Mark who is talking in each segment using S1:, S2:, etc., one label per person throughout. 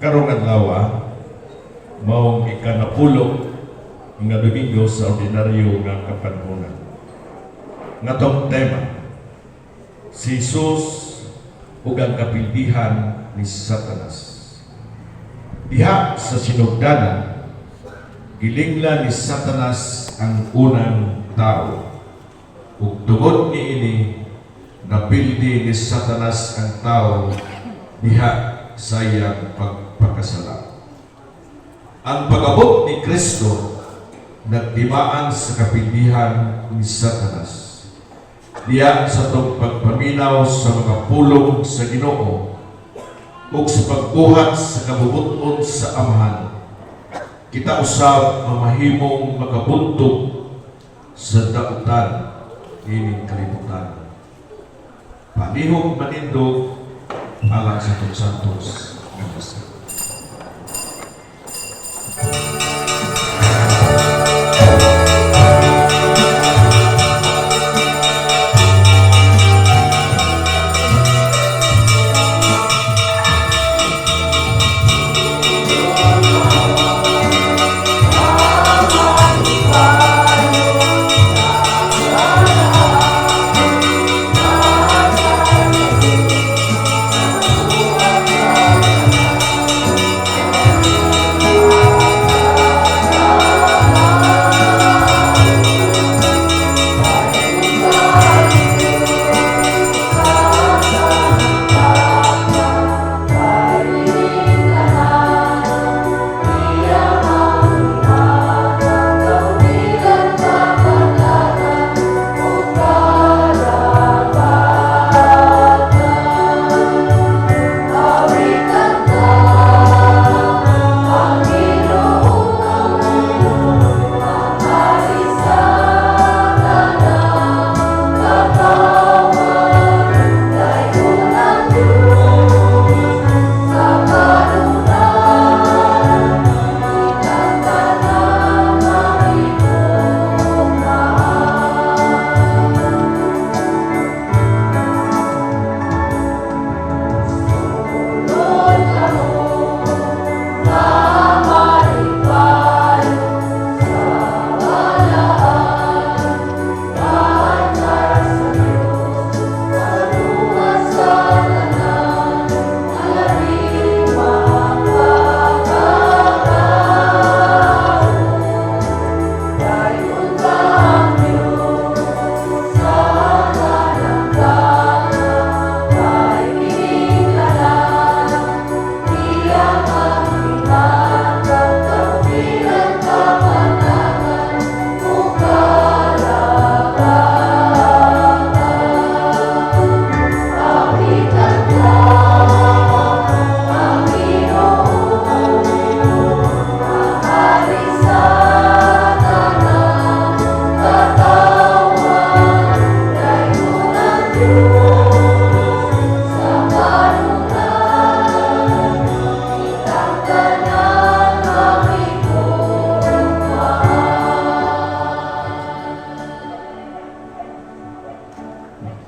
S1: Karong adlaw maong ikanapulo nga Domingo sa ordinaryo nga kapanhunan. Nga tong tema, si Jesus ug ang kapildihan ni Satanas. Diha sa sinugdanan, gilingla ni Satanas ang unang tao. Ug tungod niini, napildi ni Satanas ang tao diha sa iyang pagpakasala. Ang pag-abot ni Kristo nagdimaan sa kapildihan ni Satanas. Diya sa itong pagpaminaw sa mga pulong sa Ginoo o sa pagbuhat sa kabubuton sa Amahan, kita usab mamahimong makabuntog sa dautan ining kalibutan. Palihog manindog alang sa itong santos ng Diyos.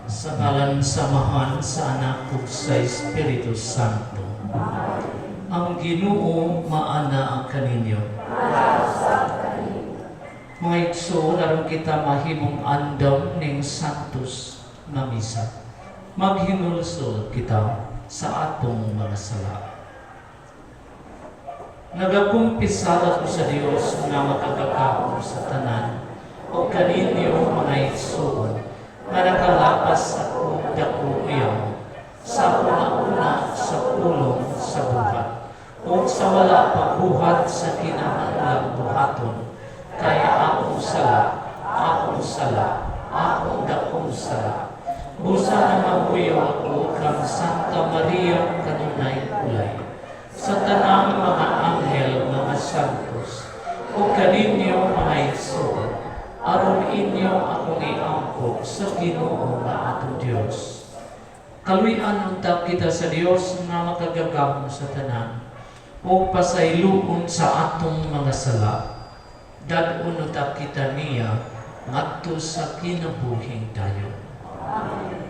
S2: Sa ngalan samahan sa Anak ug sa Espiritu Santo. Ang Ginoo maana ang kaninyo. Mga igsoon, aron kita mahimong andam ning santos na misa. Maghinulsol kita sa atong mga sala. Nagakumpisala ko sa Dios nga makagakao sa tanan o kaninyo mga igsoon nga nakalapas ako dako iyaw sa una-una sa pulong sa buhat o sa wala pagbuhat sa kinahanglang buhaton kaya akong sala, akong dakong sala. Busa na mabuyo ako kang Santa Maria kanunay kulay sa tanang mga anghel mga santos o kaninyo mga igsoon aron inyo akong iangkop sa Ginoo nga atong Dios. Kaluyan unta kita sa Dios nga makagagam sa tanan o pasayloon sa atong mga sala. Dadun unta kita niya ngadto sa kinabuhing dayon. Amen.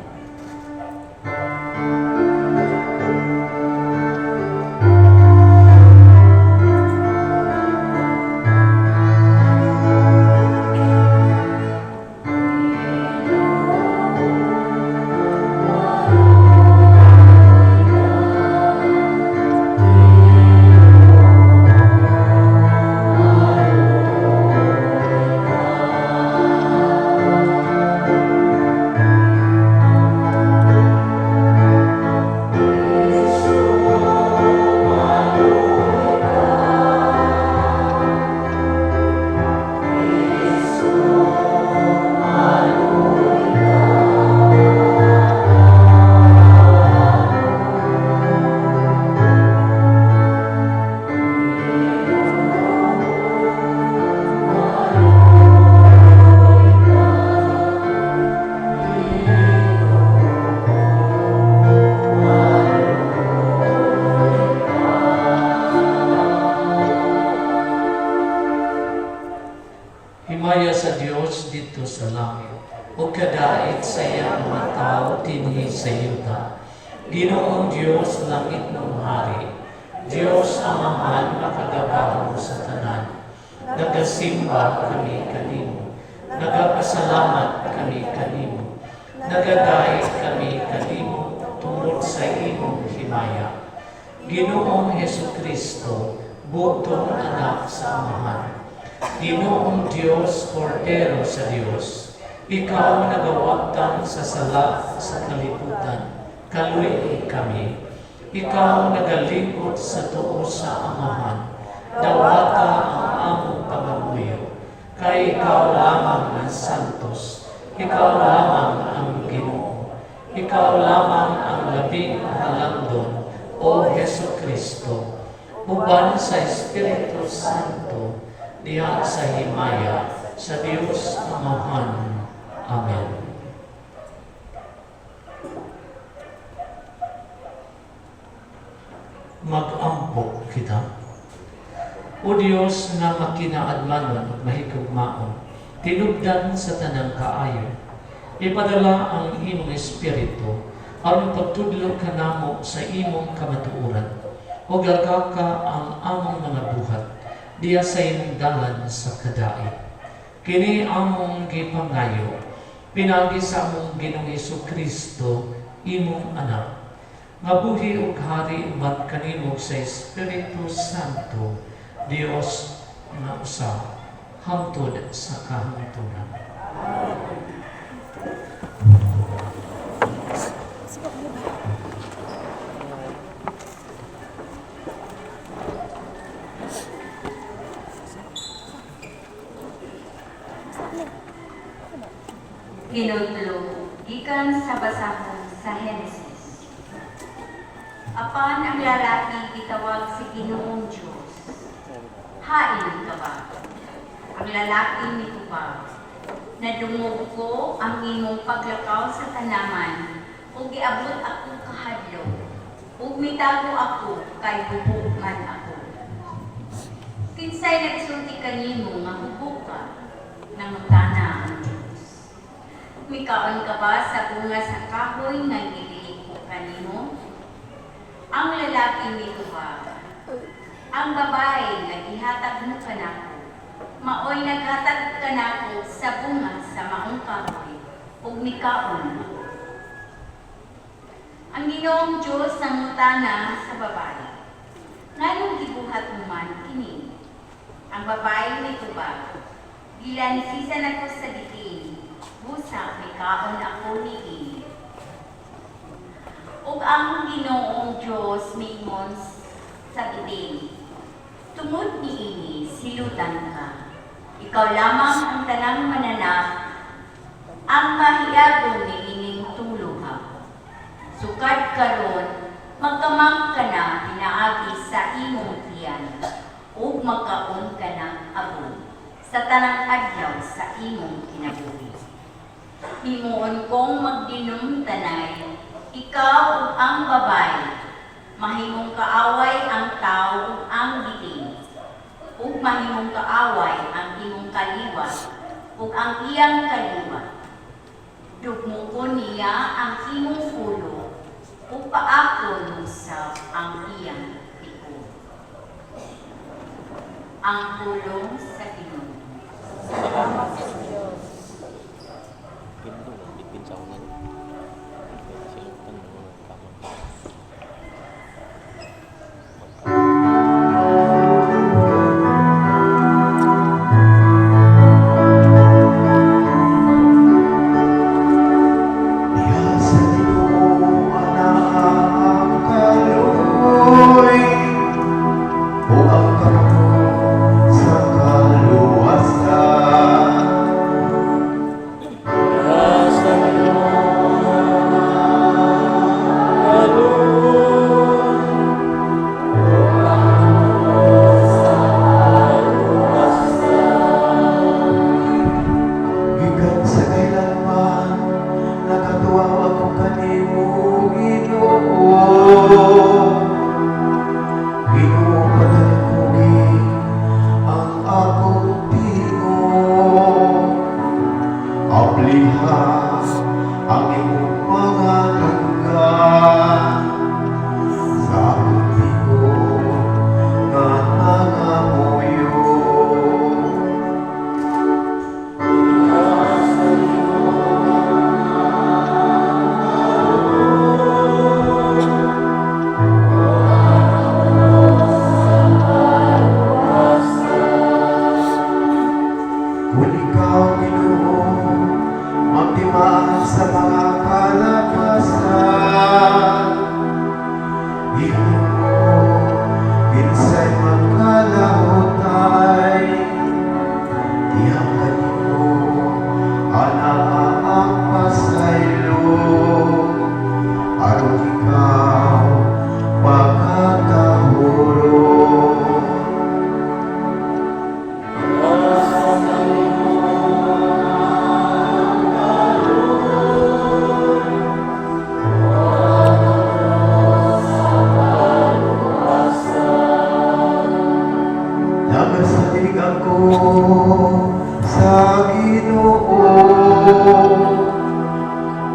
S2: dait sa iyang mga tao dinhi sa yuta. Ginoong Diyos langit mong hari, Diyos Amahan makagabaho sa tanan. Nagasimba kami kanimo, nagapasalamat kami kanimo, nagaday kami kanimo tungod sa imong himaya. Ginoong Hesukristo, bugtong anak sa Amahan, Ginoong Diyos, Kordero sa Diyos, ikaw nagawagtan sa sala sa kalibutan, kaluy kami. Ikaw nagalingkod sa tuo sa Amahan, dawata ang among pangamuyo. Kay ikaw lamang ang santos, ikaw lamang ang Ginoo, ikaw lamang ang labing halangdon, o Hesukristo, uban sa Espiritu Santo, diha sa himaya, sa Diyos Amahan. Amen. Mag-ampok kita. O Diyos nga makinaadlanon at mahigugmaon, tinubdan sa tanang kaayo, ipadala ang imong Espiritu aron pagtudlo kanamo sa imong kamatuoran, o gagaka ang among mga buhat diya sa imong dalan sa kadait. Kini among gipangayo, pinagi sa among Ginoong Hesukristo, imong anak, nga buhi ug hari umat kanimo sa Espiritu Santo, Dios nga usa, hangtod sa kahangturan.
S3: Hinudlo, gikan sa basahon sa Henesis. Apan ang lalaki gitawag si Ginoong Diyos. Hain ka ba? Ang lalaki mitubag. Nadungog ko ang imong paglakaw sa tanaman, ug giabot ako kahadlo, ug mitago ako kay hubog man ako. Kinsay nagsulti kanimo nga hubog ka, nangutana ang Diyos. Mikaon ka ba sa bunga sa kahoy nga gililig ko kanimo? Ang lalaki mitubag. Ang babae nga gihatag mo kanako, maoy naghatag kanako sa bunga sa maong kahoy, ug mikaon ako. Ang Ginoong Diyos ang mutana sa babae. Nganong gibuhat mo man kini? Ang babae mitubag. Gilansisan ako sa diin, busa mikaon ako niini. Ug ang Ginoong Diyos mingon sa bitin, tungod niini silutan ka. Ikaw lamang ang tanang mananap, ang mahiyagon niining tuluha. Sukad karon, magkamang ka na pinaagi sa imong tiyan, ug magkaon ka na abon sa tanang adlaw sa imong kinabuhi. Himuon kong magdinom tanay, ikaw ug ang babae, mahimong kaaway ang tao ug ang bitin, ug mahimong kaaway ang imong kaliwa ug ang iyang kaliwa. Dugmo ko niya ang imong ulo, ug paakon usab ang iyang likod. Ang pulong sa Ginoo.
S4: Salamat sa Diyos. Pinto, dipin sa unan. Silutan ng mga kamang.
S5: Sa Binsay magkalahutay, tiyang kanimo, ang pasaylo, aron ikaw pagkatahuro. Nagasalig ako sa Ginoo,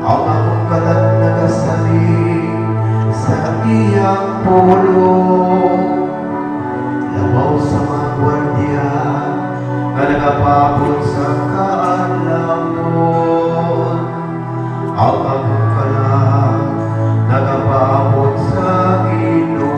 S5: ang akong kalat nagasalig sa iyang pulo. Labaw sa mga gwardiya na nagapapon sa kaalamon, ang akong kalat nagapapon sa Ginoo.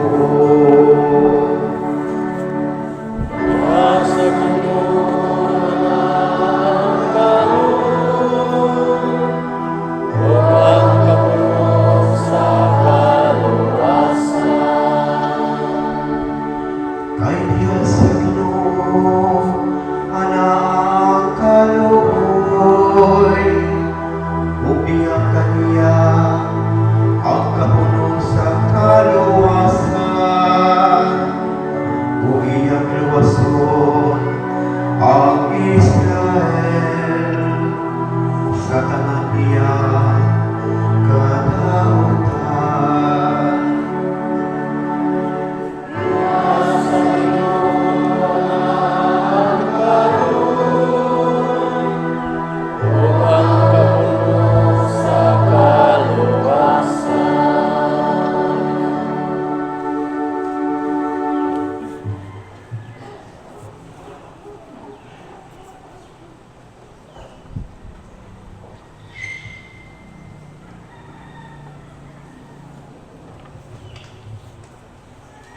S5: Kay diya sa Ginoo ana ang kaluoy, ug diya kaniya ang kapuno sa kaluwasan, ug iyang luwason ang Israel sa tanan niya kadautan.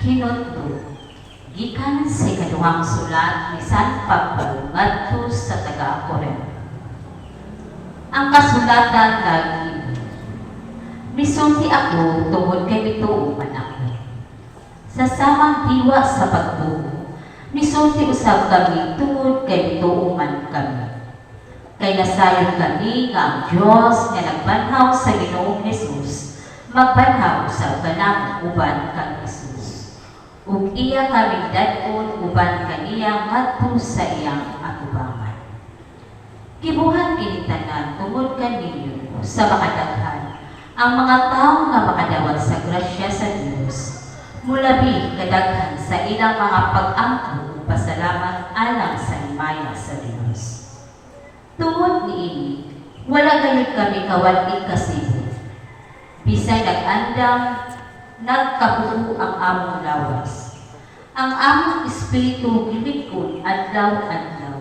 S3: Hinotbo, gikan sa ikaduhang sulat ni San Pablo ngadto sa taga-Corinto. Ang kasulatan lagi, misulti ako tungod kay bituon ako. Sa samang hiwa sa pagtuo, misulti usab kami tungod kay bituon kami. Kay nasayon kami nga ang Dios nga nagbanhaw sa Ginoong Hesus, magbanhaw sa kanang uban kang Hesus. Ug iya kami dadon uban kaniya ngadto sa iyang atubangan. Kibuhat kini tanan tungod kaninyo sa makadaghan ang mga tawo nga makadawat sa grasya sa Dios, mulabi kadaghan sa ilang mga pag-angkon ug pasalamat alang sa himaya sa Dios. Tungod niini, wala gayud kami kawali kasibot. Bisay nag-andam, nagkabuo ang among lawas. Ang among espiritu gilikon adlaw-adlaw.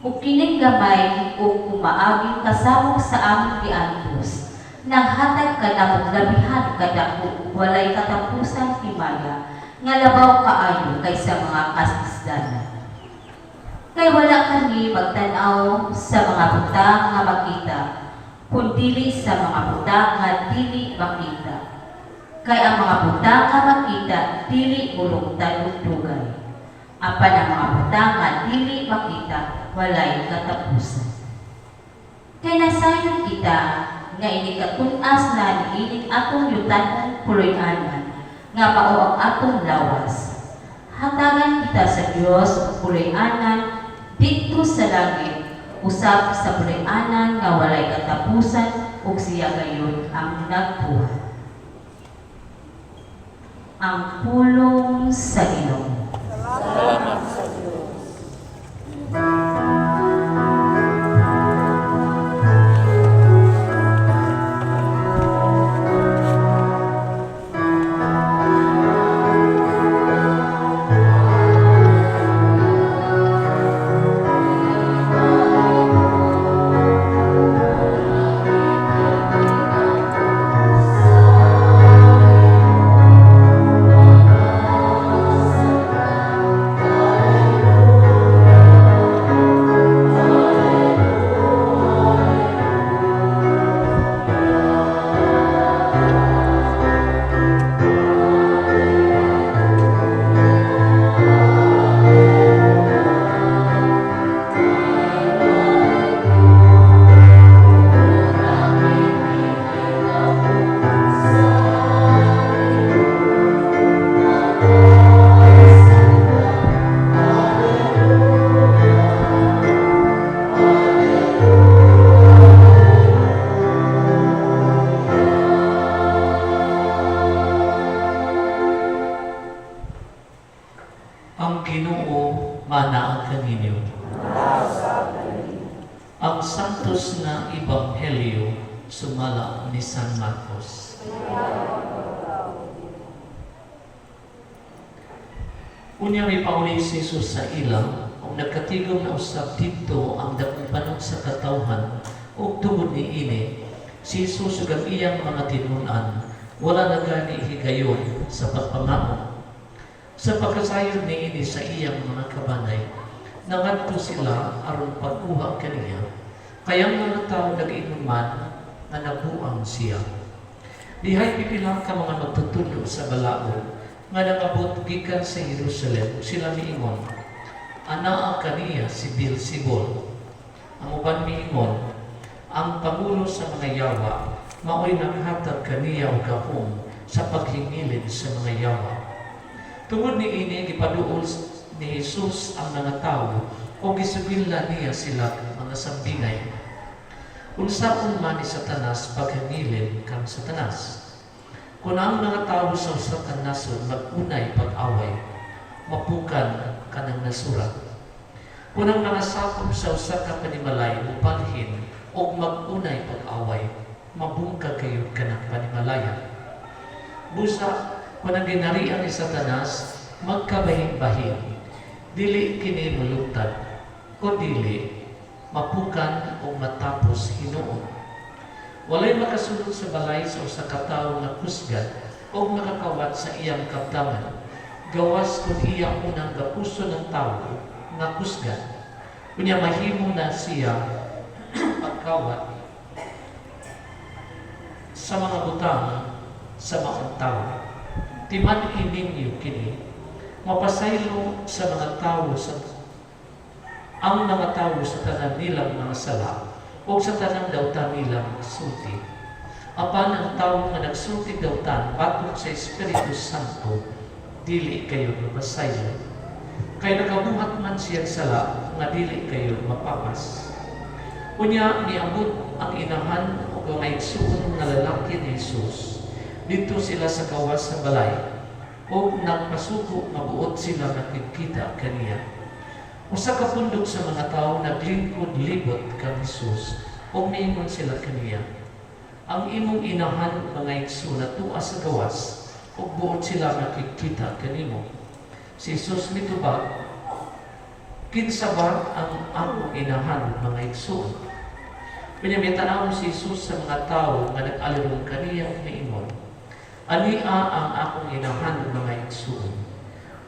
S3: Ug kining gamay ug umaaging kasamo sa among giantos, naghatag kanamong labihan kadako walay katapusan himaya nga labaw kaayo kaysa mga kasisdanan. Kay wala kami magtan-aw sa mga butang nga makita, kundi sa mga butang nga dili makita. Kay ang mga butang nga makita dili bulungtan ug dugay. Apan ang mga butang nga dili makita walay katapusan. Kay nasayon kita nga ini katunas na niining atong yutanong puloy-anan nga mao ang atong lawas. Hatagan kita sa Dios ug puloy-anan dito sa langit, usab sa puloy-anan nga walay katapusan ug siya gayon ang nagbuhat. Ang pulong sa Ginoo.
S4: Salamat sa Diyos.
S2: Ginoo mana kaninyo. Ang santos na Ebanghelyo sumala ni San Marcos. Unya may pauli si Jesus sa ilang, kung nagkatigom na usap dito ang dakong panong sa katawhan, o tungod ni ini, si Jesus ug ang iyang mga tinunan, wala na gani higayon sa pagpamamo. Sa pagkasayon ni ini sa iyang mga kabanay, nangadto sila aron pagkuha kaniya, kayang mga tao nag-inuman na nabuang siya. Dihay pipilang ka mga magtutulo sa balaod, nga nangabot gikan sa Jerusalem, sila miingon, anaa kaniya si Beelzebul. Ang uban miingon, ang pangulo sa mga yawa, mao'y naghatag kaniya o gahom sa paghingilin sa mga yawa. Tungod ni ini, gipaduol ni Jesus ang mga tao o gisugila niya sila mga sambingay. Unsaon man ni Satanas paghingilin kang Satanas. Kung ang mga tao sa usa ka nasod mag-unay pag-away, mapukan ka ng nasurat. Kung ang mga sakop sa usa ka panimalay mubalhin o mag-unay pag-away, mabungka kayo ka ng panimalaya. Busa, kung ang ginarian ni Satanas, magkabahin-bahin, dili kini mulutad, o dili, mapukan o matapos hinuon. Walay makasulod sa balay sa usa ka tawo nga kusgan o makakawat sa iyang kaptaman. Gawas kung iyang unang gapuso ng tawo nga kusgan. Kunya mahimo na siya pagkawat sa mga butang sa mga tao. Timan ininyo kini, mapasaylo sa mga tao sa ang mga tao sa tanan nilang mga sala o sa tanang dawtan nilang sulti. Apan ang tao nga nagsulti dawtan batok sa Espiritu Santo, dili kayo mapasaylo. Kay nakabuhat man siyang sala nga dili kayo mapapas. Unya niabot ang inahan o mga igsuon nga lalaki ni Jesus. Dito sila sa kawas sa balay o nagpasuko mabuot sila nakikita kaniya. Usa ka pundok sa mga tao naglingkod libot kang Jesus o miingon sila kaniya. Ang imong inahan mga igso na tuwa sa gawas o buot sila nakikita kanimo. Si Jesus mitubag, kinsa ba ang among inahan mga igso? Pinamitanawon si Jesus sa mga tao nga nag-alirong kaniya miingon, ania ang akong inahan mga igso.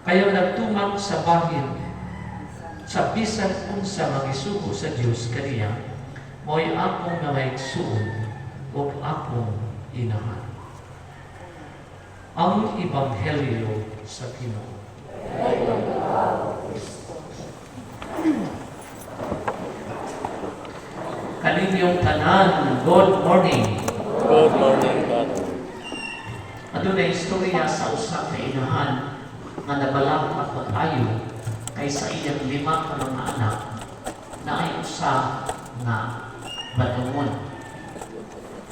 S2: Kaya nagtumang sa bahin sa bisan unsa magisugo sa Dios kaniya, mo'y akong mga igsuon o akong inahan. Ang Ebanghelyo sa Ginoo. Kaninyong tanan, good morning.
S4: Good morning, Father.
S2: Adunay istorya sa usa ka inahan nga nabalak pagpatayo kaysa iyang 5 ka mga anak na ay usa nga badungon.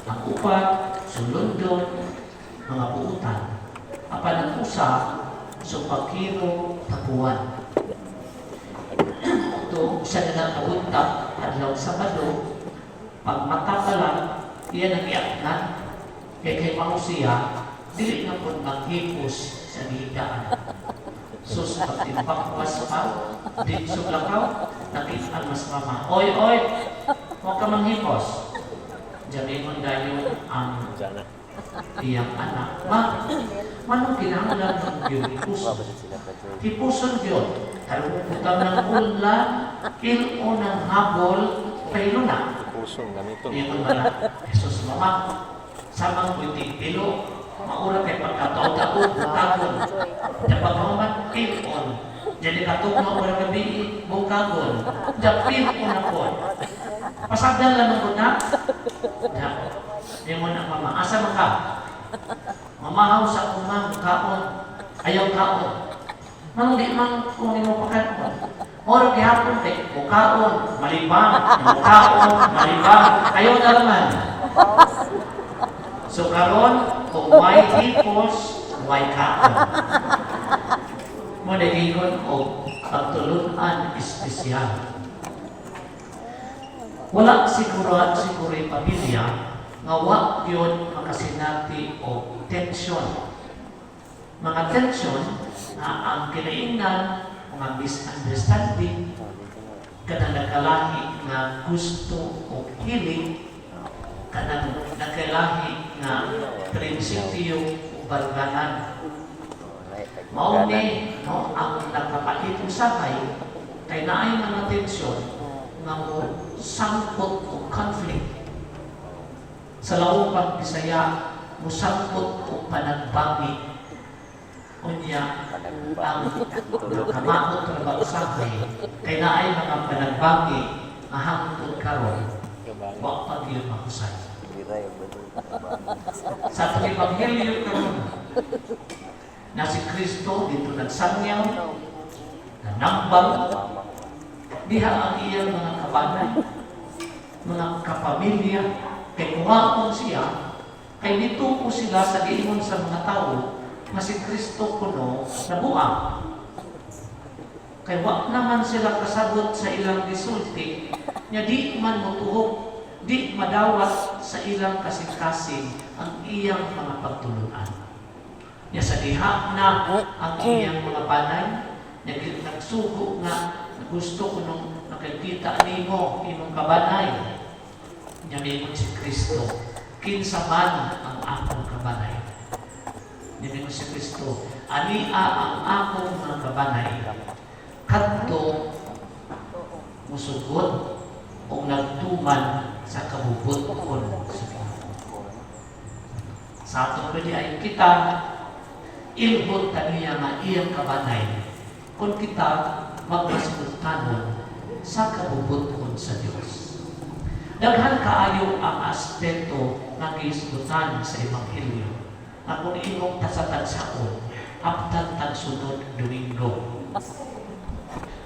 S2: Ang upat, sulundon, mga buutan. Apan ang usa, supakiro, tapuan. Ito, isa na nakabuntak, adlaw Sabado, pag mata pa lang, iyan ang iaknan, kay Mausia, dili na po maghipos sa hidaan. Sus, pagtimpakwas pa, din suglakaw, nakita mas mama. Oy, oy, huwag ka manghipos. Diyan dayo ang iyang anak. Manong kinahanglan ng yun, hipuson. Hipuson yun. Taluputang ng ulan, ilo ng habol, paylo na.
S4: Pusong ganito.
S2: Iyon na, Jesus mama, samang buti pilo, maura kay pagkataw-taw, butagon. Dapat mamat, pilon. Jadi katong maura gabi, bukagon. Dapil ko na po. Pasagdan lang mo na. Yung mo na mama, asa mo ka? Mamahaw sa kumang kaon, ayaw kaon. Manong di man kung mo pakaon. Moro gihapon kay bukaon, malibang, bukaon, malibang. Ayaw na naman. So karon, kung may hipos, may kaon. Managingon o pagtulunan espesyal. Wala siguro pamilya nga wa yun makasinati o tensyon. Mga tensyon na ang kinaingnan, mga misunderstanding, kanang nagkalahi nga gusto o hiling, kanang nagkalahi nga prinsipyo o barganan. Mauni no, ang nagkapalit usakay kay naay mga tensyon nga mo sangkot o conflict. Sa laupang Bisaya, mo sangkot o panagbagi. Unya, ang kamahot na ba usakay kay naay mga panagbagi nga hangtod karon, wa pa gyud mahusay. Sa Ebanghelyo karon na si Kristo dito nagsangyaw, nanambang, diha ang iyang mga kabanay, mga kapamilya, kay kumakon siya, kay nito po sila sa giingon sa mga tao, na si Kristo kuno nabuang. Kay wak naman sila kasabot sa ilang gisulti, nya di man motuhog, di madawat sa ilang kasing-kasing ang iyang mga pagtulunan. Nya sa diha na ang iyang mga banay, nagsugo nga gusto ko nung nakikita nimo imong kabanay. Nya mingon si Kristo, kinsa man ang akong kabanay. Nya mingon si Kristo, ania ang akong mga kabanay. Kadto musugot o nagtuman sa kabubuton sa Ginoo. Sa ato pwede ay kita ilhot kaniya nga iyang kabanay kung kita magmasugtanon sa kabubuton sa Dios. Daghan kaayo ang aspeto nga giisgutan sa Ebanghelyo na kung imong tasatagsaon aptan tagsunod Domingo.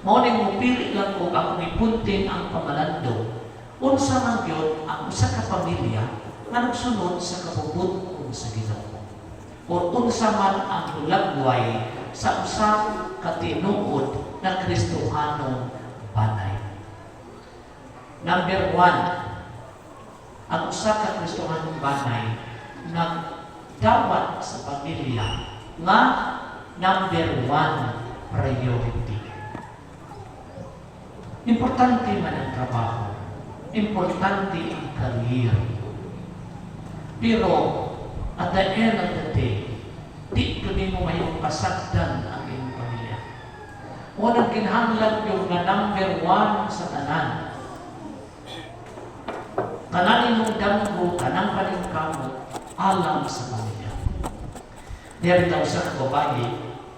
S2: Mao ning mupili lang ko akong ipuntin ang pamalando unsa man gyud ang usa ka pamilya nga nagsunod sa kabubuton sa Ginoo. O unsa man ang hulagway sa usa ka tinuod na Kristohanong banay. Number 1, ang usa ka Kristohanong banay nagdawat sa pamilya nga number 1 priority. Importante man ang trabaho, importante ang career. Pero at the end of the day, di ko mo mayong pasagdan ang iyong pamilya. Unang kinahanglan yung na number 1 sa tanan. Kananin mong damgo, kanang paningkamot, alam sa pamilya. Diyari daw sa babae,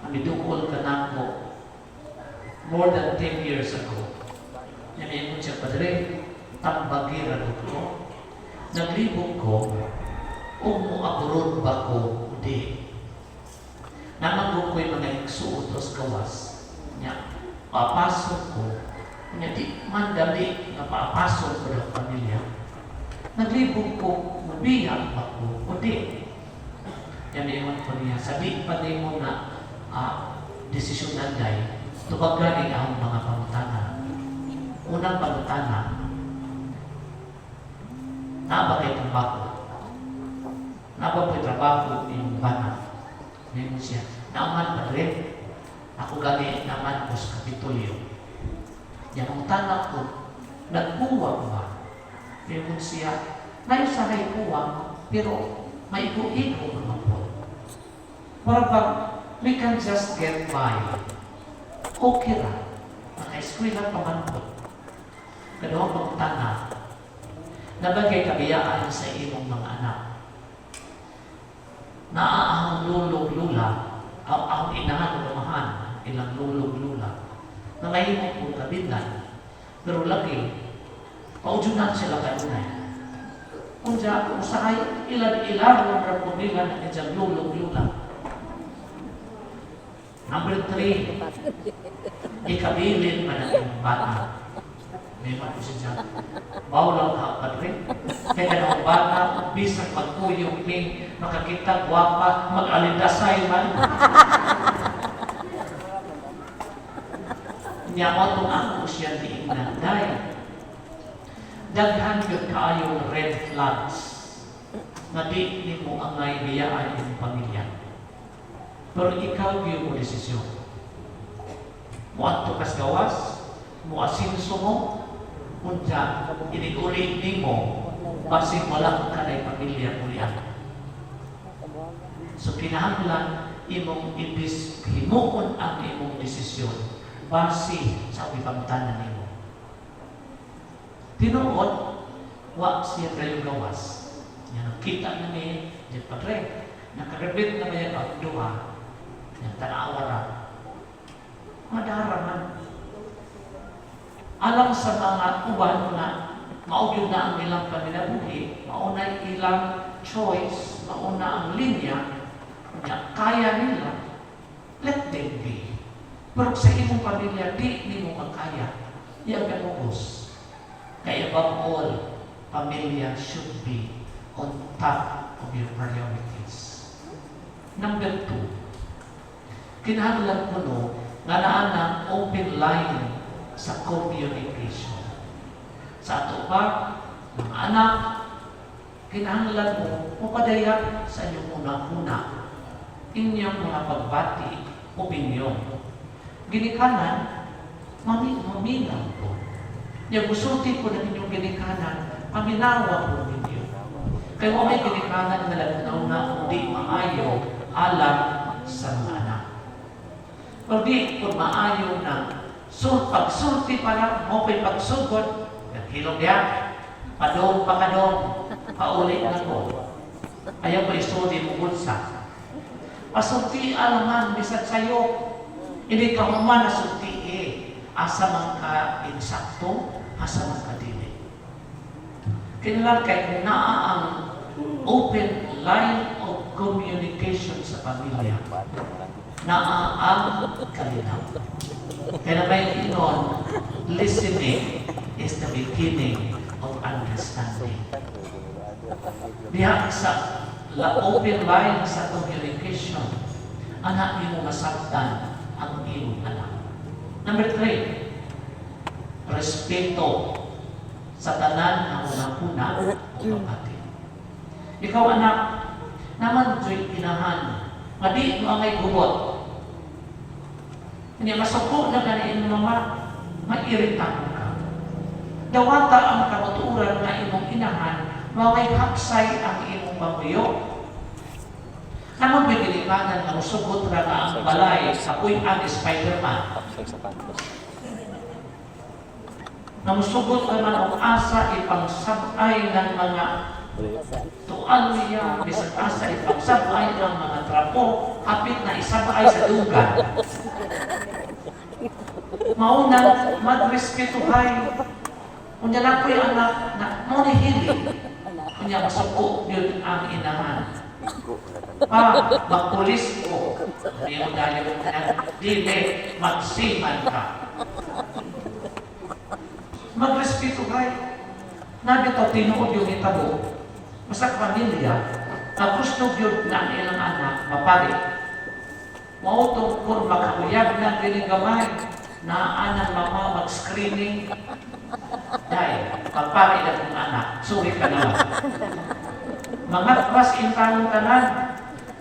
S2: ang idukol ka na ko more than 10 years ago. Namiyon siya, Padre, tambagira ko. Naglibog ko, umuaburod ba ko? Hindi. Namang ko'y mga iksuutos kawas. Nya, papasok ko. Nya, di man dali na papasok ko ng pamilya. Naglibog ko, mabihag ba ko? Hindi. Yan iwan ko niya. Sabi pa din mo na desisyon nanday, tubagaling ang mga pangutanan. Unang pangutanan, naba kayo trabaho. Naba kayo trabaho yung bana. Ngayon siya, naman pa rin. Ako gani naman ko sa Kapitolyo. Yan ang tanak ko, nagbuwag ba? Ngayon siya, naisahay buwag, pero may igo-igo naman po. Para bang, we can just get by. Okay ra. Naka-eskwela pa man po. Kadawang pagtana, nabagay kabiyaan sa imong mga anak. Naaahang lulog-lula, ang inahan o lumahan, ilang lulog-lula, na mahimok po kabindan, pero lagi, paudyunan sila kanunay. Kung siya, usahay, ilan-ilan ang rapumilan na kanyang lulog-lula. Number 3, ikabilin man ang bata. May mga po siya, bawal ka padre. Kaya ng bata, bisang magpuyong makakita, guwapa, mag-alindasay man. Nya mo itong ako siya diingnan. Dahil, daghan yun kaayong red flags na di ni mo angay biyaan yung pamilya. Pero ikaw yun mo desisyon. Muadto kas gawas, muasinso mo, unja, inigulit ni mo, basi walang kanay pamilya kulian. So kinahanglan imong himuon ang imong desisyon base sa pipamtanan nimo. Tinuod, wa siya kayo gawas. Yan ang kita na ni Jeff Padre. Nakarabit na may ang duha. Yan, tanawara. Madaraman. Alam sa mga uban na maugyo na ang ilang pamilyabuhi, mauna ilang choice, mauna ang linya, na kaya nila, let them be. Pero sa imong pamilya, di ni mo makaya. Yan ganugos. Kaya above all, pamilya should be on top of your priorities. Number 2, kinahanglan ko no, nga naan ng open line sa communication. Sa ato pa, mga anak, kinahanglan mo mapadayag sa inyong una-una inyong mga pagbati, opinyon. Ginikanan, maminaw po. Yung gusulti po ng inyong ginikanan, paminawa po ninyo. Kaya kung may ginikanan na lagnaw na hindi maayo, alam sa mga anak. Pag di kung maayo na, pagsulti pa lang, mo ko'y pagsugod, naghilong niya, padong, paulit na ko. Ayaw ko isuli mo bulsa. Pasulti alaman, bisag sa'yo, hindi ka human na sulti asa man ka insakto, asa man ka dili. Kailangan kay naa ang open line of communication sa pamilya. Naa ang kalinaw. Kaya may inon, listening is the beginning of understanding. Diha sa open line sa communication, anak ni mo masaktan ang iyong anak. Number 3, respeto sa tanan ng unang-una o kapatid. Ikaw anak, naman jo'y inahan, madi mo angay gubot. Hindi masuko na ganin mga mairitan ka. Dawata ang kamuturan na imong inahan, maway haksay ang imong pamilyo. Naman may ginikanan ng sugot na ang balay sa puy-an Spider-Man. Namusugot naman ang asa ipangsabay ng mga tuan niya, bisag asa ipangsabay ng mga trapo, kapit na isabay sa dugan. Maunang magrespetuhay. Kung yan ako'y anak na monihili, kung yan masuko yun ang inahan. Magpulis ko. Hindi mo dahil mo na, dili, magsiman ka. Magrespeto kayo. Nabitaw, tinuod yung itabo. Masak pamilya, na gusto yun na ilang anak, mapari. Mautong kung makakuyag ng ginigamay, na anang mama mag-screening, dahil, mapari na kong anak, suri ka naman. Mga kwas intanong tanan,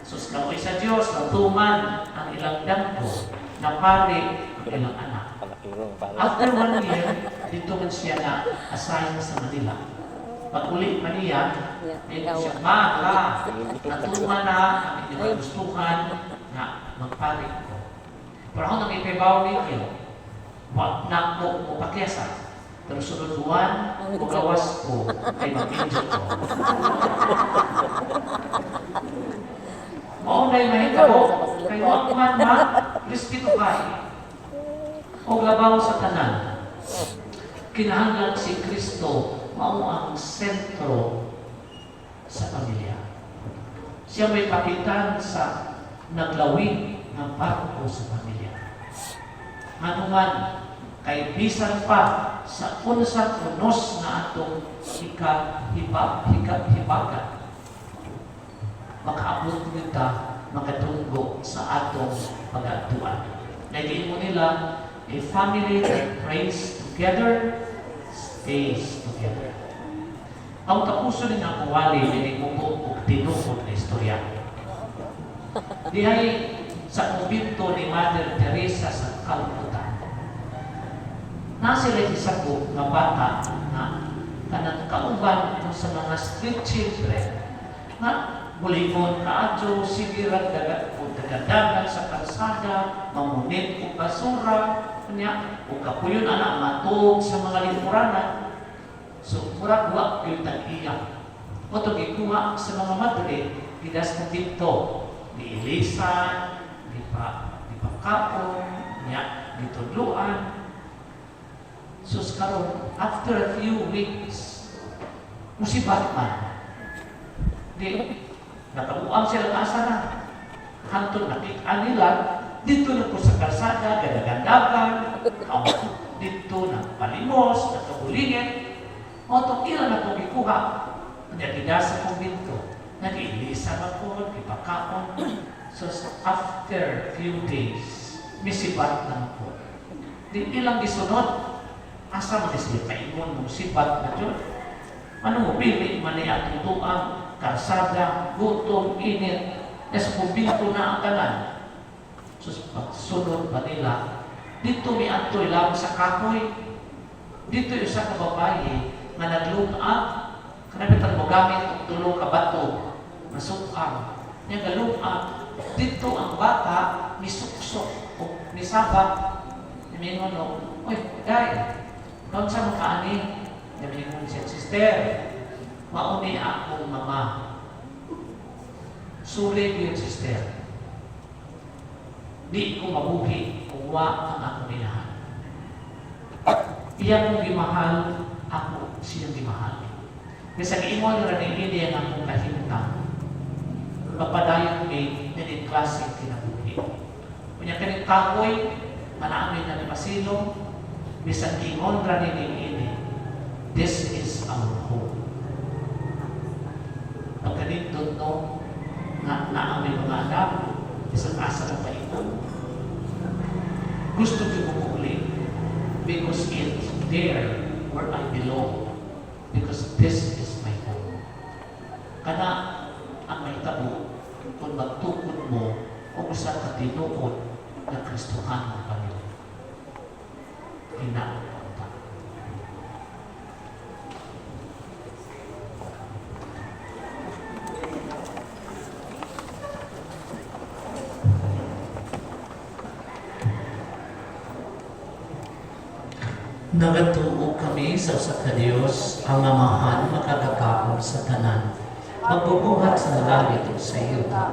S2: sus kamoy sa Diyos, natuman ang ilang dampo, na pari ang ilang anak. After 1 year, dito man siya na assign sa Manila. Pag ulit man niya, dito siya, natuman na ang inyong gustuhan na magpari ko. Pero ako nang ipibaw ninyo, wag na ko upakyasa. Pero sunod buwan, magawas ko ay mag-injure ko. Maunay mahitabo, kay wag man respeto kayo. O labaw sa tanan. Kinahanglan si Kristo mao ang sentro sa pamilya. Siya may pakitan sa naglawig ng barko sa pamilya. Ano man, kay bisan pa sa unsang unos na atong hibagan. Makaabot nita, makatunggo sa atong pag-atuan. Naging mo nila, A family that prays together stays together. Ang tapuso ni nga kuwali, ninimubo o tinukod na istorya. Dihay sa kumbinto ni Mother Teresa sa Calcutta. Nasila isang nga bata na kanang kauban sa mga street children na bulingon kaadyo, sigiran dagadagan sa kalsada, mamunit o basura, kanya, o kapuyon anak matog sa mga lingkuranan. So, murag-wa yung tag-iya. O ito, gikuha sa mga madre, pidas mo dito, di ilisan, di pakapon, di tudluan. So, karon after a few weeks, musibat man. Di, nakabuang sila kaasa na. Hantod nakita nila, dito na po sa kalsada, gadagandagan, dito na palimos, nakabulingin. O itong ilan na itong ikuha, nagida sa kumbinto, nag-iilisa na po, ipakapon. So after few days, misibat na po. Di ilang gisunod, asa mo sila kaingon mong sibat na dyan. Ano mo, pili man niya tutuang, kalsada, gutom, init, es kumbinto na ang tanan. So pagsunod pa nila, dito may antoy lang sa kahoy, dito yung sa kababae, nga nag-look-up, kanabitan mo gamit ang tulong ka bato, masukang. Yung ga-look-up, dito ang bata, misuksok o misabak. Namingon o, oy, day, noon sa mga kaani, namingon siya, sister, mauni akong mama. Sulit yun, sister. Di ko mabuhi kung wa ang akong inahan. Iyan kong gimahal, ako siyang gimahal. Kasi sa imo nila ni hindi ang akong kahintang. Magpadayon ni nilin klaseng kinabuhi. Kunya kaning kakoy, manaamin na ni Pasilo, bisan ingon ra ni ini. This is our home. Pagkanindot no, naamin mga anak, isang asa na paikon. Gusto ko bumuli because it's there where I belong. Because this is my home. Kana ang may tabo, kung magtukod mo o usa ka tinuod na Kristohan ng Panginoon. Inaapanta. Nagatuo kami sa Diyos ang amahan makagakahon sa tanan. Magbubuhat sa langit o sa yuta,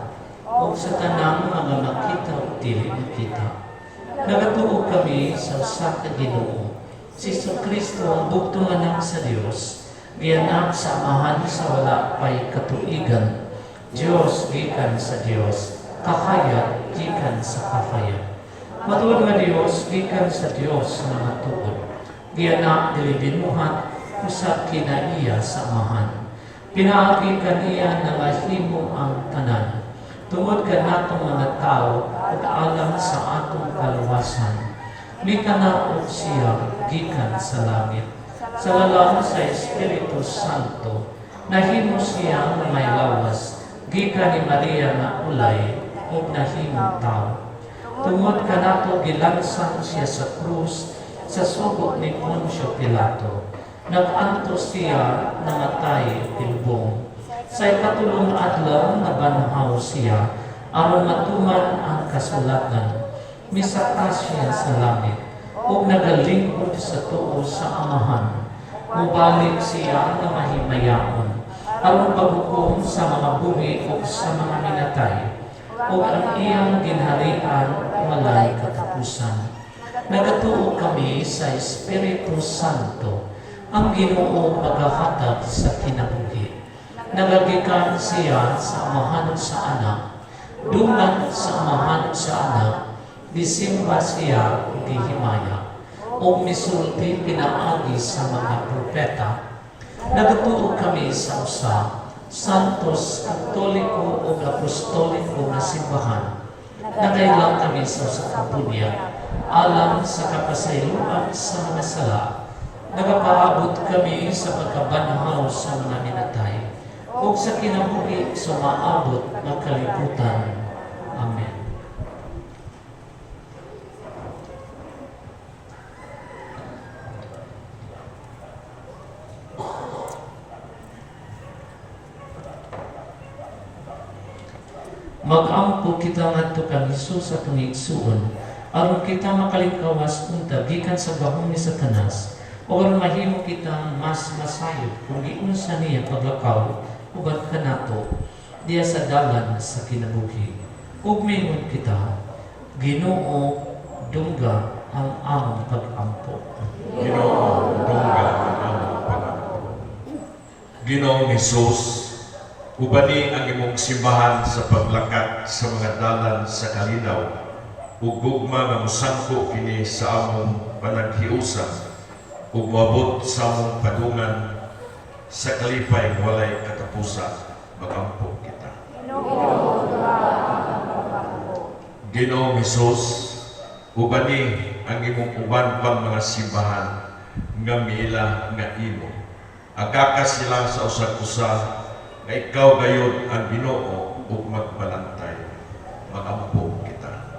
S2: o sa tanang mga makita o dili makita. Nagatuo kami sa Ginoo, si Kristo ang bugtong anak sa Diyos, gianak sa amahan sa wala pa'y katuigan, Diyos gikan sa Diyos, kakayat gikan sa kakayat. Matuod nga Diyos gikan sa Diyos na matuod. Gianak dili binuhat usa kinaiya sa amahan. Pinaagi kaniya na mahimo ang tanan. Tungod ka natong mga tao at alam sa atong kaluwasan. Mikanaog siya gikan sa langit. Sa lalang sa Espiritu Santo, nahimo siya na may lawas, gikan ni Maria na ulay, o nahimong tao. Tungod ka nato gilansang siya sa krus, sa sugo ni Poncio Pilato, nag-antos siya namatay tilbong. Sa ikatulong adlaw nabanhaw siya, aron matuman ang kasulatan. Misakas siya sa langit, ug nagalingkod sa tuo sa amahan. Mubalik siya na mahimayaon, aron paghukom sa mga buhi ug sa mga minatay, ug ang iyang ginharian walay katapusan. Nagatuo kami sa Espiritu Santo, ang Ginoo maghahatag sa kinabuhi. Nagagikan siya sa amahan sa anak, dungan sa amahan sa anak, disimba siya gihimaya, o misulti pinaagi sa mga propeta. Nagatuo kami sa usa, Santos, Katoliko o Apostoliko na simbahan. Nagailang kami sa kapunya, alang sa kapasayloan sa mga sala, nagapaabot kami sa pagkabanhaw sa mga minatay, ug sa kinabuhi sa maabot na kalibutan. Amen. Magampo kita ngadto kang Hesus sa tungigsuon, aron kita makalingkawas unta gikan sa gahom ni Satanas, o aron mahimo kita mas masayod kung giunsa niya paglakaw uban kanato diya sa dalan sa kinabuhi. Ug mingon kita, Ginoo, dungga ang among pag-ampo.
S1: Ginoo, dungga ang among pag-ampo. Ginoong Hesus, ubani ang imong simbahan sa paglakat sa mga dalan sa kalinaw, ug gugma nga mosangko kini sa among panaghiusa, ug moabot sa among padungan sa kalipay nga walay katapusan. Magampo kita. Ginoong Hesus, ubani ang imong uban pang mga simbahan nga miila nga imo. Agaka sila sa usag-usa nga ikaw gayud ang Ginoo ug magbalantay. Magampo kita.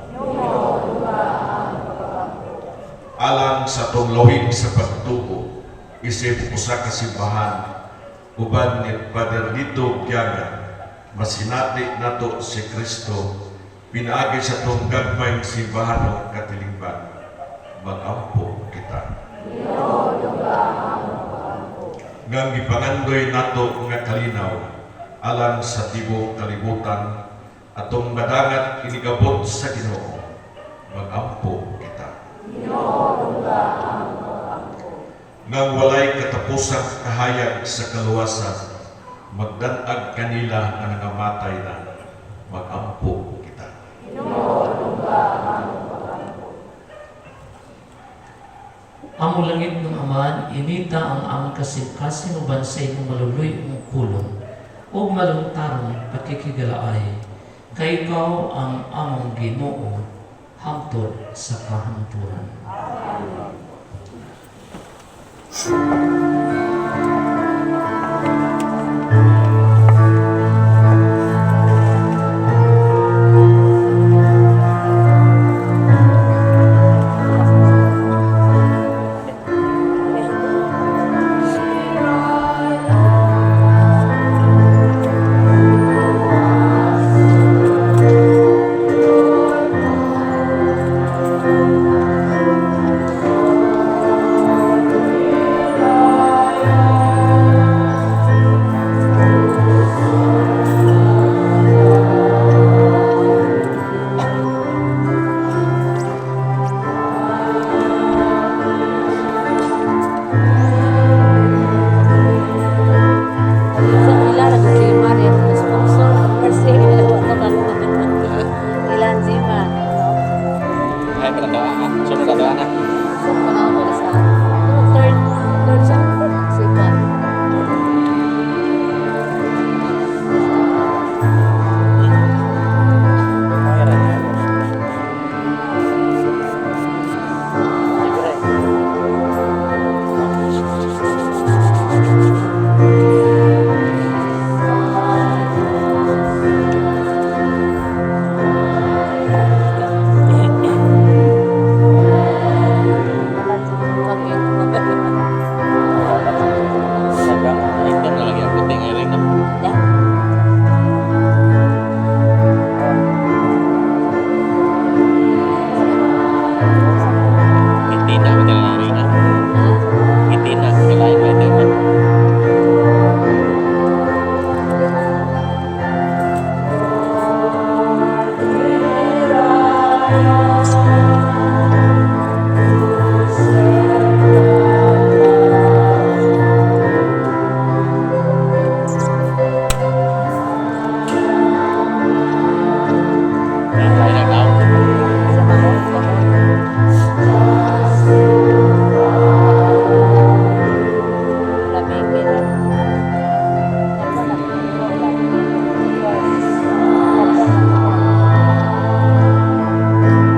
S1: Alang sa tunglohig sa pagtuo, isip usa ka simbahan uban ni Padre Lito Giaga, masinati nato si Kristo pinaagi sa tong gagmayng simbahan katilingban. Magampo kita. Ngang ipangandoy nato nga kalinaw alang sa tibuok kalibutan atong madangat inigabot sa Ginoo. Magampo kita. Ngang walay katapusang kahayag sa kaluwasan, magdanag kanila nga nangamatay na. Magampo kita.
S2: Amo langit ng Aman, inita ang among kasing-kasing uban sa imong maluloy mong pulong, o malungtarong pakikigalaay, kay ikaw ang among Ginoo, hangtod sa kahanturan.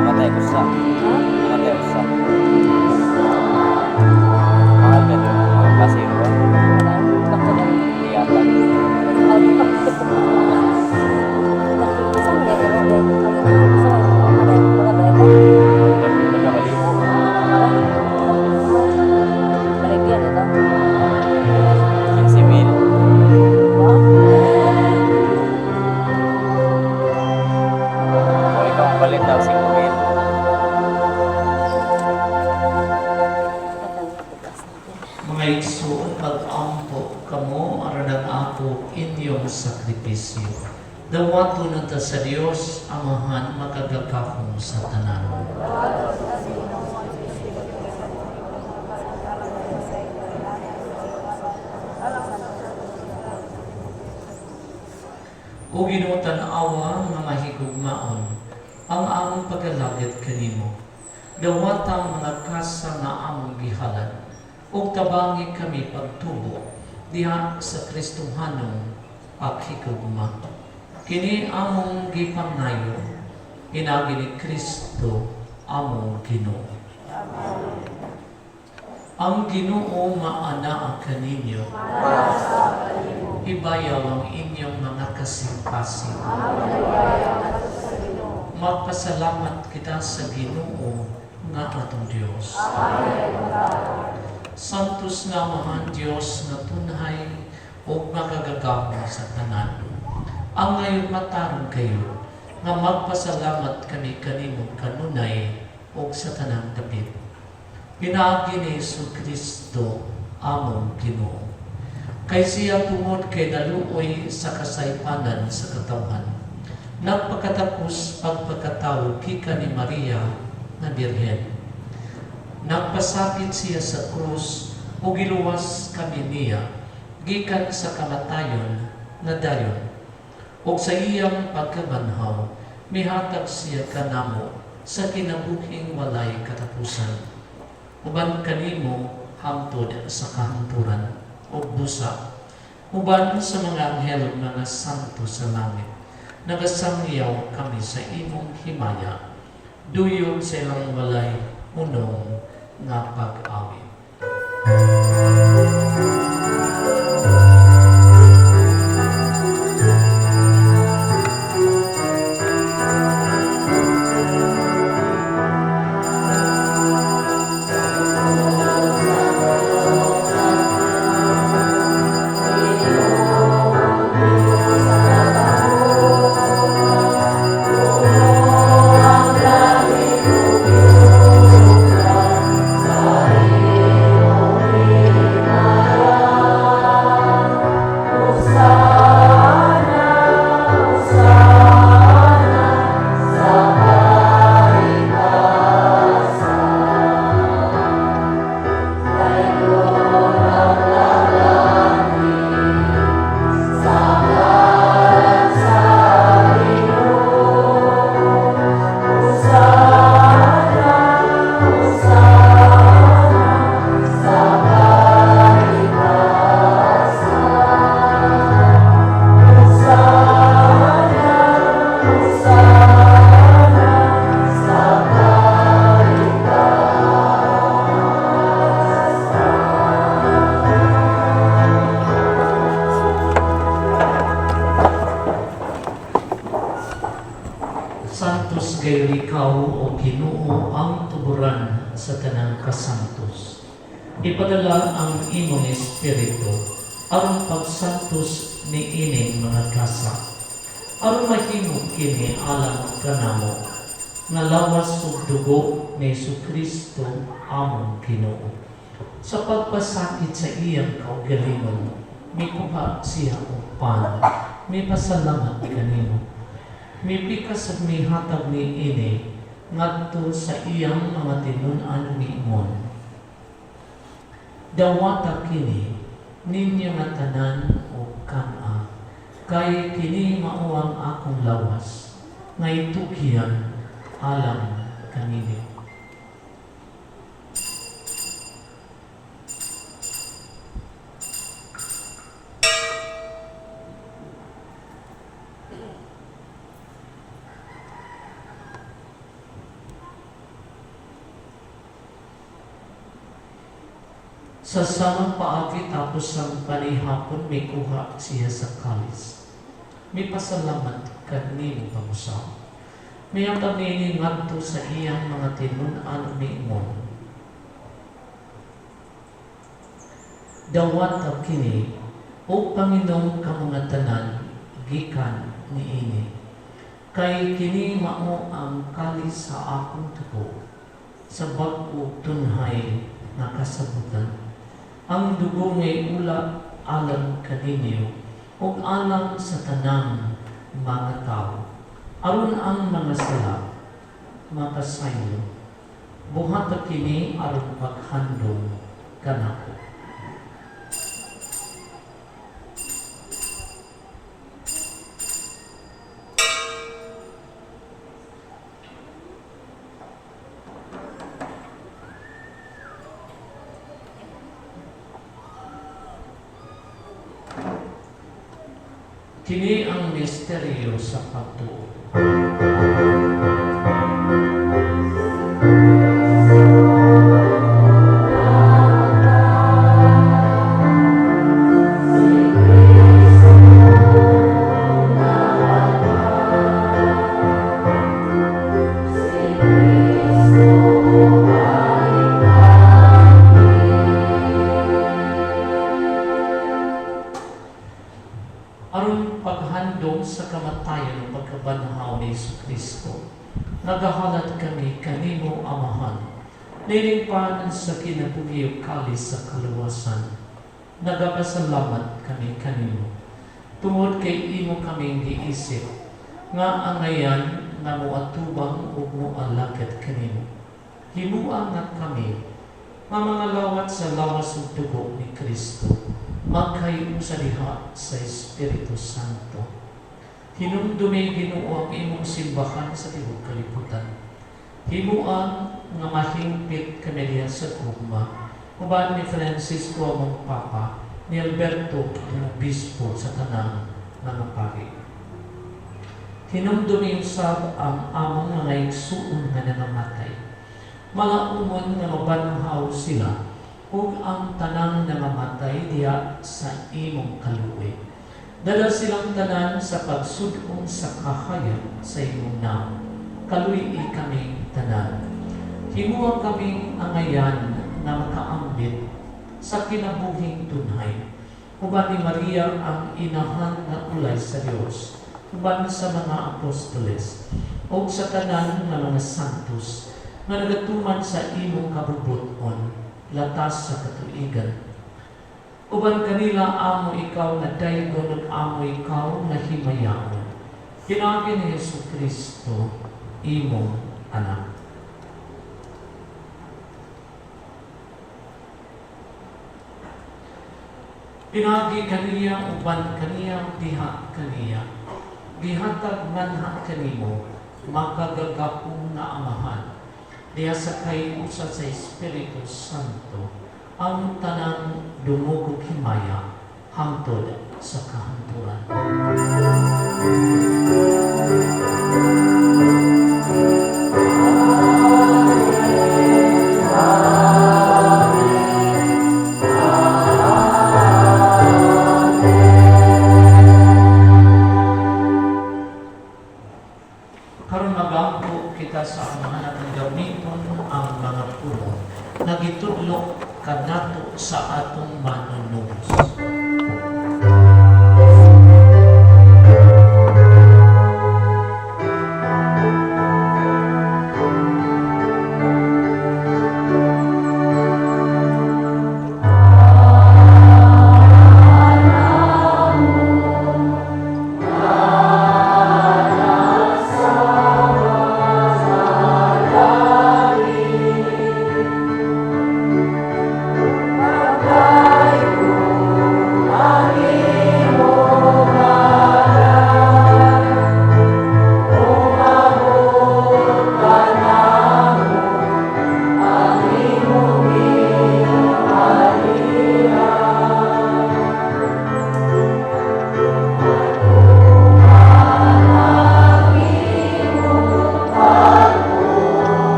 S6: Mamatay ko sa
S2: sakripisyo. Dawato na ta sa Dios Amahan makagakahong sa tanan. O Ginoo tan-awa nga mahigugmaon ang among pagalagit kanimo. Dawatang mga kasa nga among gihalan ug tabangi kami pagtubo diha sa Kristohanong paghigugma. Kini among gipangayo pinagi ni Kristo among Ginoo. Ang Ginoo maanaa kaninyo. Ibayaw ang inyong mga kasing-kasing. Magpasalamat kita sa Ginoo nga atong Dios. Santos nga Amahan Dios nga tunhay o makagagahon sa tanan. Ang ngayon matarong kayo nga magpasalamat kami kanimo kanunay o sa tanang dapit. Pinaagi ni Jesucristo among Ginoo. Kay siya tungod kay naluoy sa kasaypanan sa katawhan. Nagpakatapos pagpagkatao kika ni Maria na Birhen. Nagpasakit siya sa krus o giluwas kami niya gikan sa kamatayon na dayon. O sa iyang pagkabanhaw, mihatag siya kanamo sa kinabuhing walay katapusan. Uban kanimo hangtod sa kahanturan o busa. Uban sa mga anghel mga santo sa langit, nagasangyaw kami sa imong himaya, duyog sa ilang walay unong nga pag-awit. Santos kayo ikaw o Ginoo ang tuburan sa tanang kasantos. Ipadala ang imong Espiritu aron pagsantos ni ining mga kasa. Aron mahimo kini alang kanamo nga lawas ug dugo ni Jesucristo among Ginoo. Sa pagpasakit sa iyang kaugalingon, mikuha siya og pan, may pasalamat kanimo. Mipikas at may hatag ni ini ngadto sa iyang mga tinun-an niimon. Dawata kini ninyo nga tanan o kana kay kini mao ang akong lawas nga itugyan alang kanini. Sa samang paagi tapos ang panihapon, may kuha siya sa kalis. May pasalamat kanino pamusaw. May ang kamini ngadto sa iyang mga tinun-an niimon. Dawat kini, o Panginoon ka mga tanan, gikan ni ini. Kay kini mao ang kalis sa akong tubo, sa bag-o tunhay na kasabutan. Ang dugo ngay ula alang kaninyo, ug alang sa tanang mga tao. Aron ang mga sala makasayo, buhat kini aron paghandom kanako. Kini ang misteryo sa pagtuo. Aron paghandom sa kamatayon ng pagkabanhaw ni Kristo, nagahalat kami kanimo Amahan, nilingpan sa kinabuhi kalis sa kaluwasan. Nagapasalamat kami kanimo. Tungod kay imo kaming giisip, nga angayan na moatubang ug moalakad kanimo. Himuan nga kami, nga mga lawat sa lawas ug dugo ni Kristo, magkayo sa diha sa Espiritu Santo. Hinumdumi Ginoo ang imong simbahan sa tibuok kalibutan. Himuan nga mahimpit kami diha sa gugma, uban ni Francisco among Papa, ni Alberto ang Obispo sa tanang mga pari. Hinumdumi usab ang among mga igsuon nga namamatay. Mga umon nga mabanhaw sila ug ang tanang namamatay diha sa imong kaluoy. Dala silang tanan sa pagsud-ong sa kahayag sa imong naong. Kaluy kaming tanan. Himuang kaming angayan na makaambit sa kinabuhing tunhay. Uban ni Maria ang inahan nga ulay sa Dios, uban sa mga apostoles, ug sa tanan nga mga santos nga nagatuman sa imong kabubuton, latas sa katuigan. Uban kanila amo ikaw na daygon ug amo ikaw na himayaon. Pinagi ni Jesucristo, imong anak. Pinagi kaniya uban kaniya diha kaniya. Gihatag manha kanimo, makagagapong na Amahan. Diya sa kay usa sa Espiritu Santo, ang tanang dumugog himaya hangtod sa kahanturan. Karon magampo kita sa Amahan at gamiton ang mga puno nagitudlo kanato sa atong manunubos.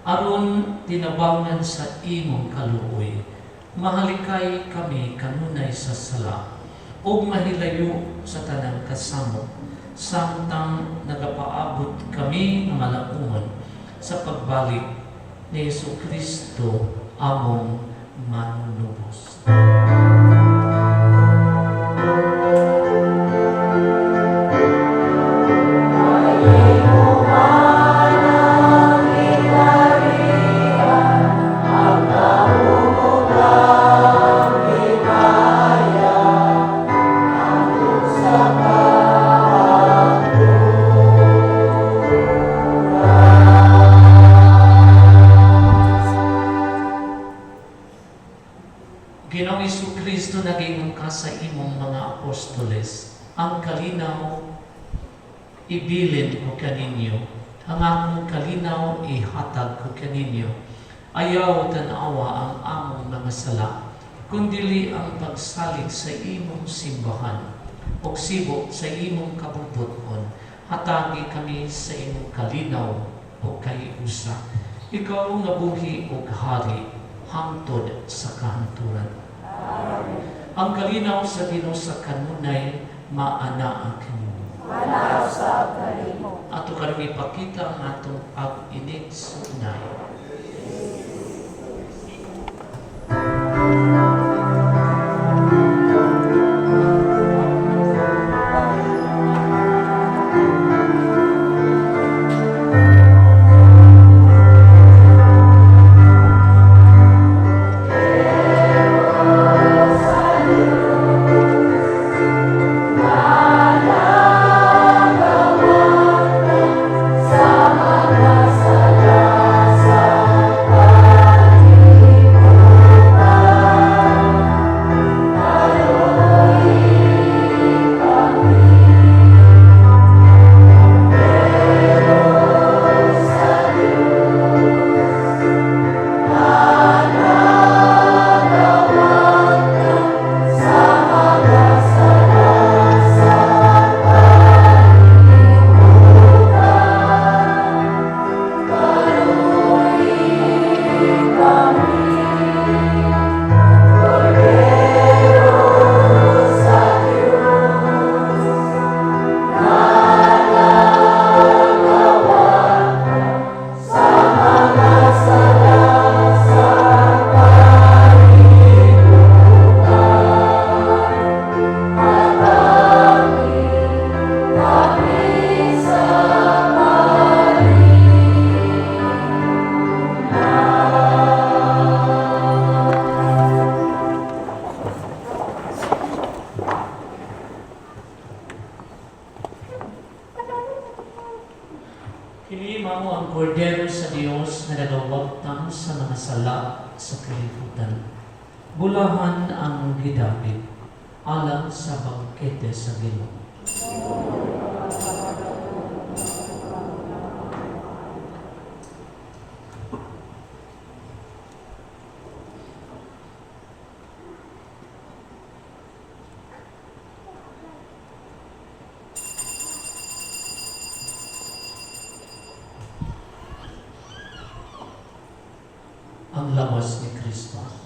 S2: aron tinabangan sa imong kaluoy. Mahalikay kami kanunay sa sala, ug mahilayo sa tanang kasamo, samtang nagapaabot kami ng malaumon sa pagbalik ni Jesucristo among manunubos. Ginoong Jesucristo naging ka sa imong mga apostoles, ang kalinaw ibilin ko kaninyo, ang akong kalinaw ihatag ko kaninyo. Ayaw tanawa ang among mga sala, kundili ang pagsalig sa imong simbahan, o sibo sa imong kabubuton, hatagi kami sa imong kalinaw o kayusa. Ikaw nga buhi o hari, hangtod sa kahanturan. Ang kalinaw sa Ginoo sa kanunay maana ang kanimo.
S6: Manaw sa kalimo.
S2: Ato karon ipakita ang atong pag-inig sa unay. Hinima mo ang kordero sa Diyos na nagawagtang sa mga sala sa kalibutan. Bulahan ang gidapit alang sa bangkete sa Ginoo. Ang lawas ni Kristo.
S6: Sa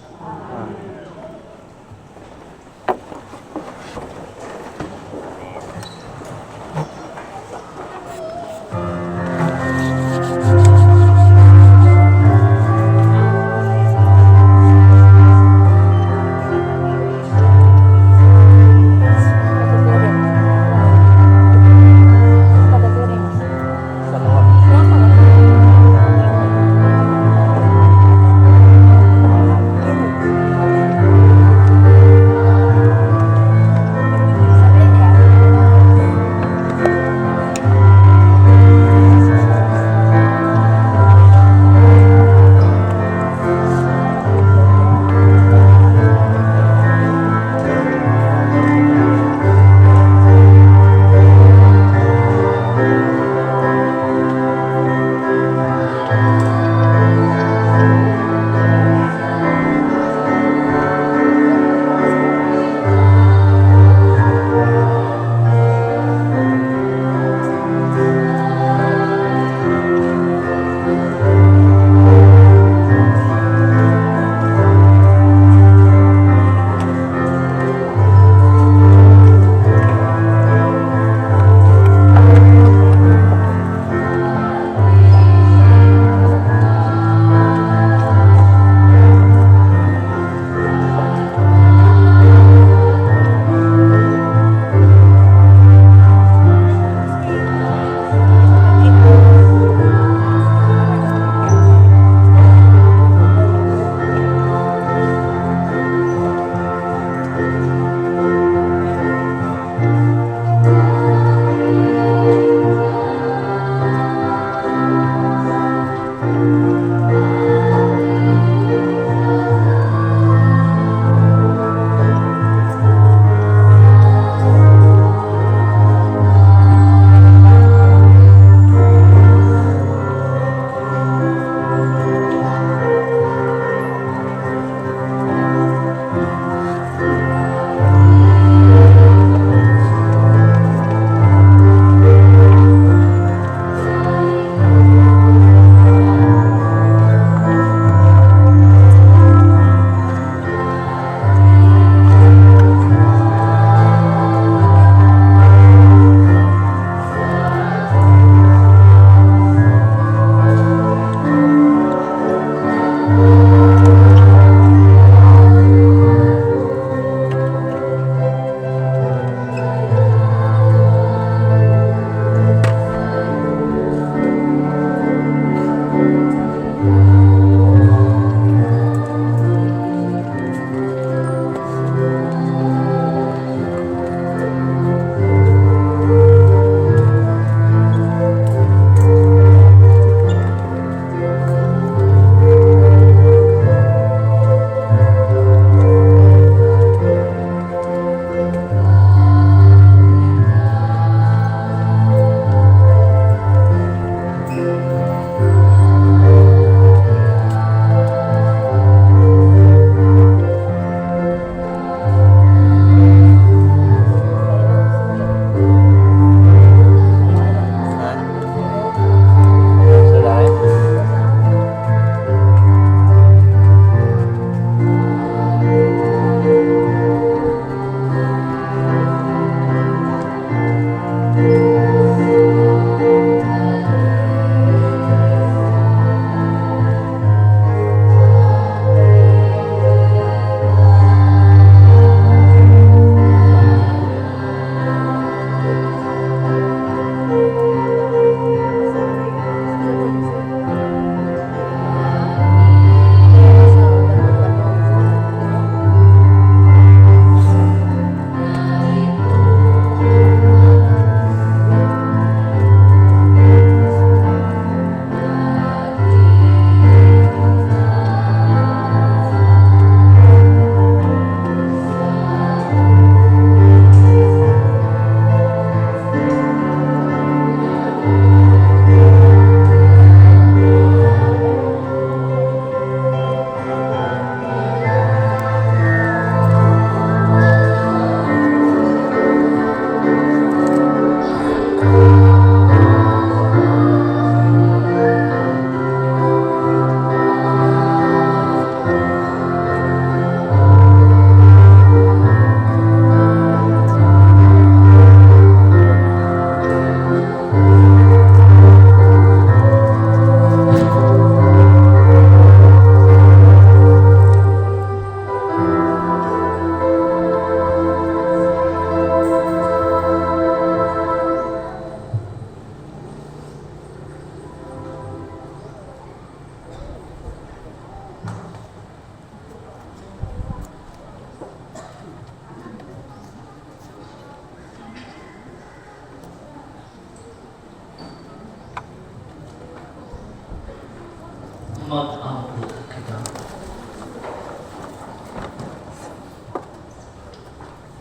S2: mag-ampo kita.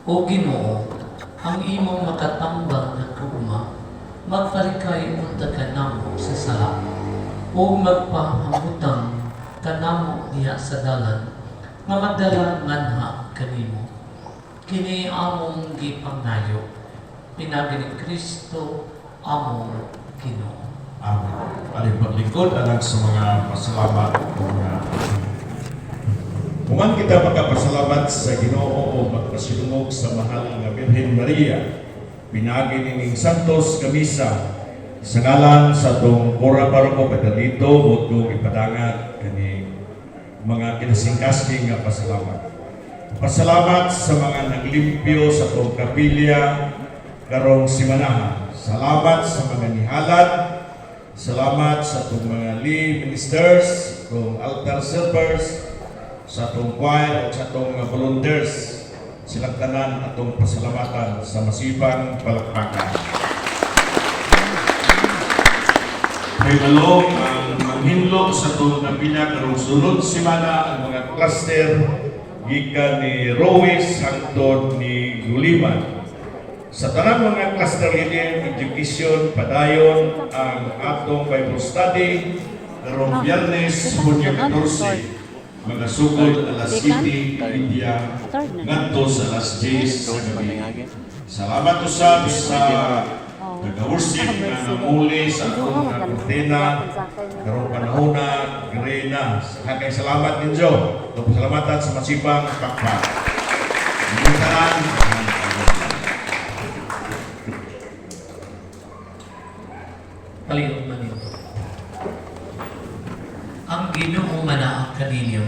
S2: O Ginoo, ang imong makatambang na tugma, magparikay unta ka namo sa sala, o magpahambutang ka namo diha sa dalan, nga magdala nganha kanimo. Kini among gipangnayo, pinagi ni Kristo among Ginoo.
S1: Amen. Aling paglingkod, alang sa mga pasalamat o mga Human kita magkapasalamat sa Ginoo o magpasilungog sa mahal nga Birhen Maria, pinagi ning Santos Kamisa, sa ngalan sa itong Ora Paroko Pedalito, mutong ipadangat kani mga kinasingkasing nga pasalamat. Pasalamat sa mga naglimpyo sa itong kapilya karong simanahan. Salamat sa mga nihalad. Salamat sa itong mga lay ministers, itong altar servers, sa atong choir at sa atong mga volunteers, silang tanan atong pasalamatan sa masibang palakpakan. May balong ang manghinlo sa atong kapila karong sunod simana ang mga cluster gikan ni Rowes hangtod ni Guliman. Sa tanang mga cluster in education, padayon ang atong Bible study karong Biyernes, Hunyo 14. Mga sugod alas 7 India ngadto sa alas 10 sa gabi. Salamat usab sa nag-worship na namuli sa atong mga kurtena karong panahon na grena. Kay salamat ninyo. Pasalamatan sa masibang pakpak. Mintaran
S2: Paliog man ito. Ang Ginoo manaak kaninyo.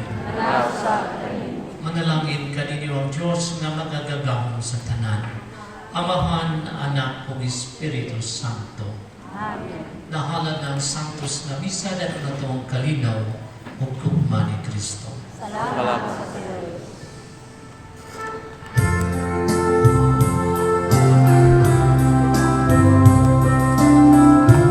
S2: Manalangin kaninyo ang Diyos na magagagahom sa tanan. Amahan, Anak, o Espiritu Santo.
S6: Amen.
S2: Nahalad ng Santos na misa na natong kalinaw o kugma ni Kristo.
S6: Salamat sa Diyos. Amen.